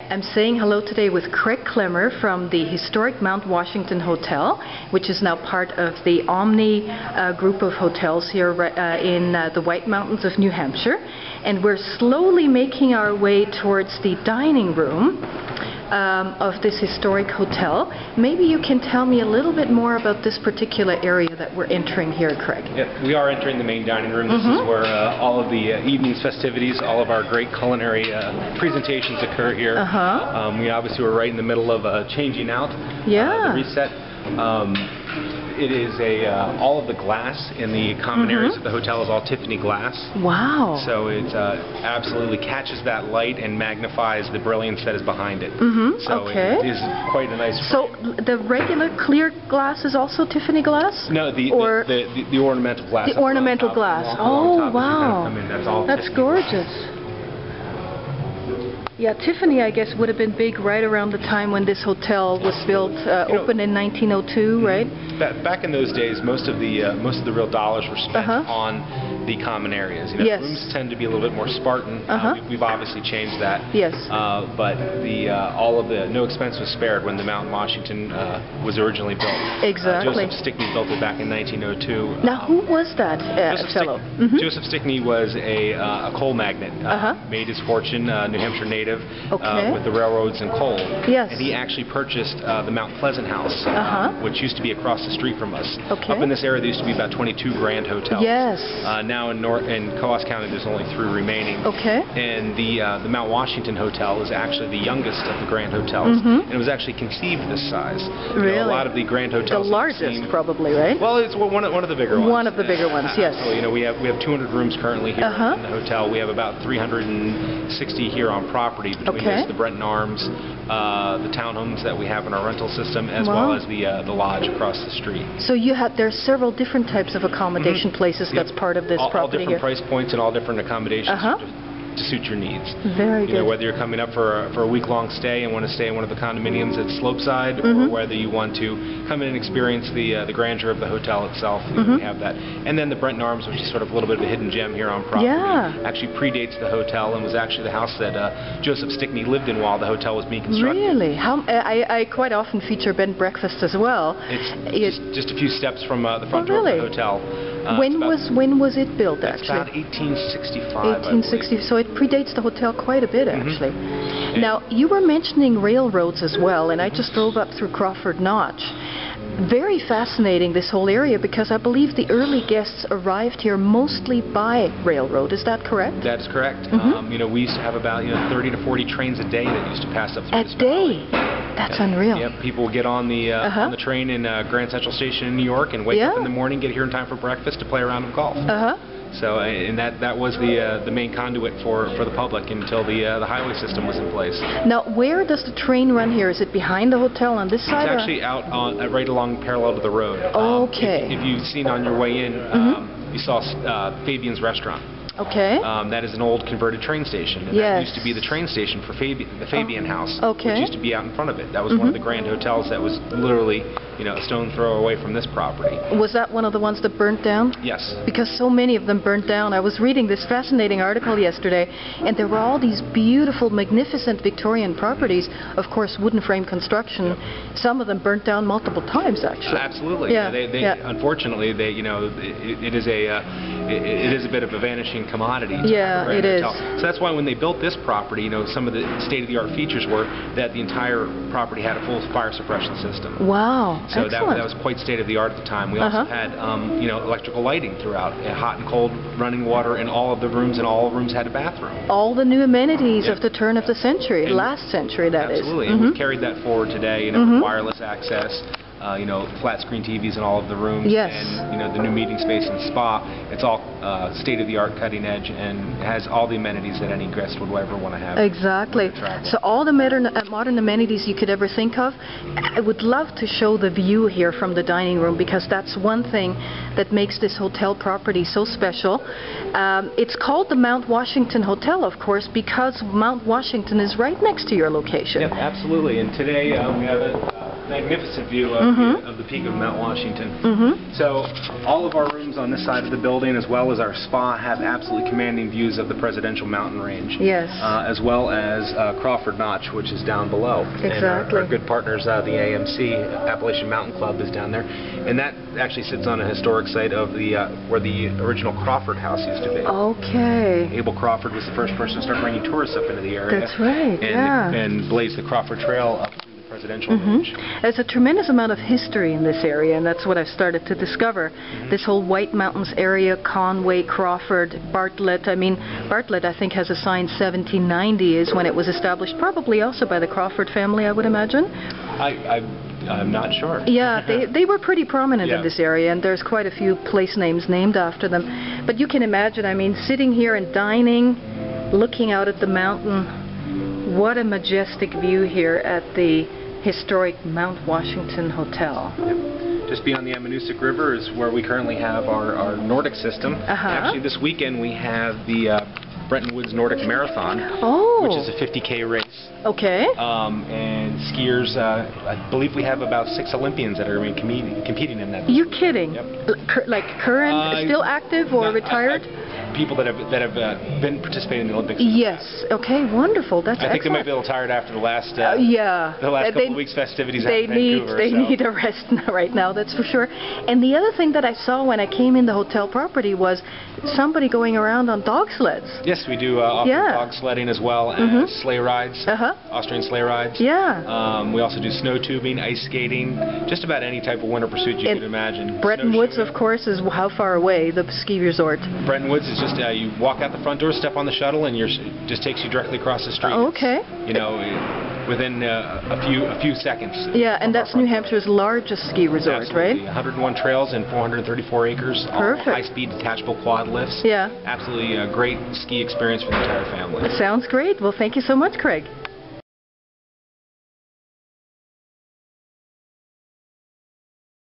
I'm saying hello today with Craig Clemmer from the historic Mount Washington Hotel, which is now part of the Omni group of hotels here in the White Mountains of New Hampshire. And we're slowly making our way towards the dining room of this historic hotel. Maybe you can tell me a little bit more about this particular area that we're entering here, Craig. Yep, we are entering the main dining room. This is where all of the evening's festivities, all of our great culinary presentations occur here. We obviously were right in the middle of changing out the reset. It is all of the glass in the common areas of the hotel is all Tiffany glass. Wow. So it absolutely catches that light and magnifies the brilliance that is behind it. So it is quite a nice frame. So the regular clear glass is also Tiffany glass? No, the ornamental glass. The ornamental glass. Oh, wow. That's gorgeous. Yeah, Tiffany, I guess, would have been big right around the time when this hotel was built, opened in 1902, right? Back in those days, most of the real dollars were spent on the common areas. You know, rooms tend to be a little bit more Spartan. We've obviously changed that. Yes. But no expense was spared when the Mount Washington was originally built. Exactly. Joseph Stickney built it back in 1902. Now, who was that fellow? Joseph Stickney was a coal magnate. Made his fortune, New Hampshire native. With the railroads and coal. Yes. And he actually purchased the Mount Pleasant House, which used to be across the street from us. Okay. Up in this area, there used to be about 22 grand hotels. Yes. Now in Coos County, there's only 3 remaining. Okay. And the Mount Washington Hotel is actually the youngest of the grand hotels, and it was actually conceived this size. Really? You know, a lot of the grand hotels. The largest, probably, right? Well, it's one of the bigger ones. One of the bigger ones, yes. So, you know, we have 200 rooms currently here in the hotel. We have about 360 here on property between the Brenton Arms, the townhomes that we have in our rental system, as well as the lodge across the street. So there's several different types of accommodation places that's part of this property all different price points and all different accommodations to suit your needs. Very good. You know, whether you're coming up for a week-long stay and want to stay in one of the condominiums at Slopeside, or whether you want to come in and experience the grandeur of the hotel itself, you know, we have that. And then the Brenton Arms, which is sort of a little bit of a hidden gem here on property, actually predates the hotel and was actually the house that Joseph Stickney lived in while the hotel was being constructed. Really? I quite often feater bed and breakfast as well. It's just a few steps from the front door of the hotel. When was it built, actually? About 1865. 1860. So it predates the hotel quite a bit, actually. Now, you were mentioning railroads as well, and I just drove up through Crawford Notch. Very fascinating, this whole area, because I believe the early guests arrived here mostly by railroad. Is that correct? That is correct. You know, we used to have about 30 to 40 trains a day that used to pass up through this valley. That's unreal. Yep, people would get on the train in Grand Central Station in New York and wake up in the morning, get here in time for breakfast to play a round of golf. So, and that was the main conduit for the public until the highway system was in place. Now, where does the train run here? Is it behind the hotel on this side? It's actually out on right along parallel to the road. Okay. If you've seen on your way in, you saw Fabian's Restaurant. Okay. That is an old converted train station. And that used to be the train station for the Fabian House, which used to be out in front of it. That was one of the grand hotels that was literally, a stone throw away from this property. Was that one of the ones that burnt down? Yes. Because so many of them burnt down. I was reading this fascinating article yesterday, and there were all these beautiful, magnificent Victorian properties, of course, wooden frame construction. Some of them burnt down multiple times, actually. Absolutely. Yeah. Unfortunately, it is a bit of a vanishing commodity. Yeah, it is. So that's why when they built this property, some of the state-of-the-art features were that the entire property had a full fire suppression system. Wow. So that was quite state-of-the-art at the time. We also had, electrical lighting throughout, hot and cold running water in all of the rooms, and all rooms had a bathroom. All the new amenities of the turn of the century, last century, that is. Absolutely, and we've carried that forward today, with wireless access. Flat screen TVs in all of the rooms, and the new meeting space and spa. It's all state-of-the-art, cutting edge, and has all the amenities that any guest would ever want to have. Exactly. So all the modern amenities you could ever think of. I would love to show the view here from the dining room, because that's one thing that makes this hotel property so special. It's called the Mount Washington Hotel, of course, because Mount Washington is right next to your location. Yep, absolutely. And today we have it. magnificent view of the peak of Mount Washington. So all of our rooms on this side of the building, as well as our spa, have absolutely commanding views of the presidential mountain range. Yes. As well as Crawford Notch, which is down below. Exactly. And our good partners, the AMC, Appalachian Mountain Club, is down there. And that actually sits on a historic site of the where the original Crawford House used to be. Okay. Abel Crawford was the first person to start bringing tourists up into the area. That's right, and blazed the Crawford Trail up through the presidential range. There's a tremendous amount of history in this area, and that's what I've started to discover. This whole White Mountains area, Conway, Crawford, Bartlett. I mean, Bartlett, I think, has a sign 1790 is when it was established, probably also by the Crawford family, I would imagine. I'm not sure. Yeah, they were pretty prominent in this area, and there's quite a few place names named after them. But you can imagine, I mean, sitting here and dining, looking out at the mountain, what a majestic view here at the historic Mount Washington Hotel. Just beyond the Ammonoosuc River is where we currently have our Nordic system. Actually, this weekend we have the Bretton Woods Nordic Marathon, which is a 50K race. Okay. And skiers, I believe we have about 6 Olympians that are competing in that. You're kidding? Yep. Like current, still active or retired? People that have been participating in the Olympics. Yes. Okay. Wonderful. That's I think they might be a little tired after the last couple of weeks festivities out in Vancouver. They need a rest right now. That's for sure. And the other thing that I saw when I came in the hotel property was somebody going around on dog sleds. Yes, we do offer dog sledding as well as sleigh rides, Austrian sleigh rides. Yeah. We also do snow tubing, ice skating, just about any type of winter pursuit you could imagine. Bretton Woods, of course, is how far away, the ski resort? Bretton Woods is just you walk out the front door, step on the shuttle, and it just takes you directly across the street. Okay. It's, you know, within a few seconds. Yeah, and that's New Hampshire's largest ski resort, Absolutely. right? 101 trails and 434 acres. Perfect. All high-speed detachable quad lifts. Yeah. Absolutely a great ski experience for the entire family. Sounds great. Well, thank you so much, Craig.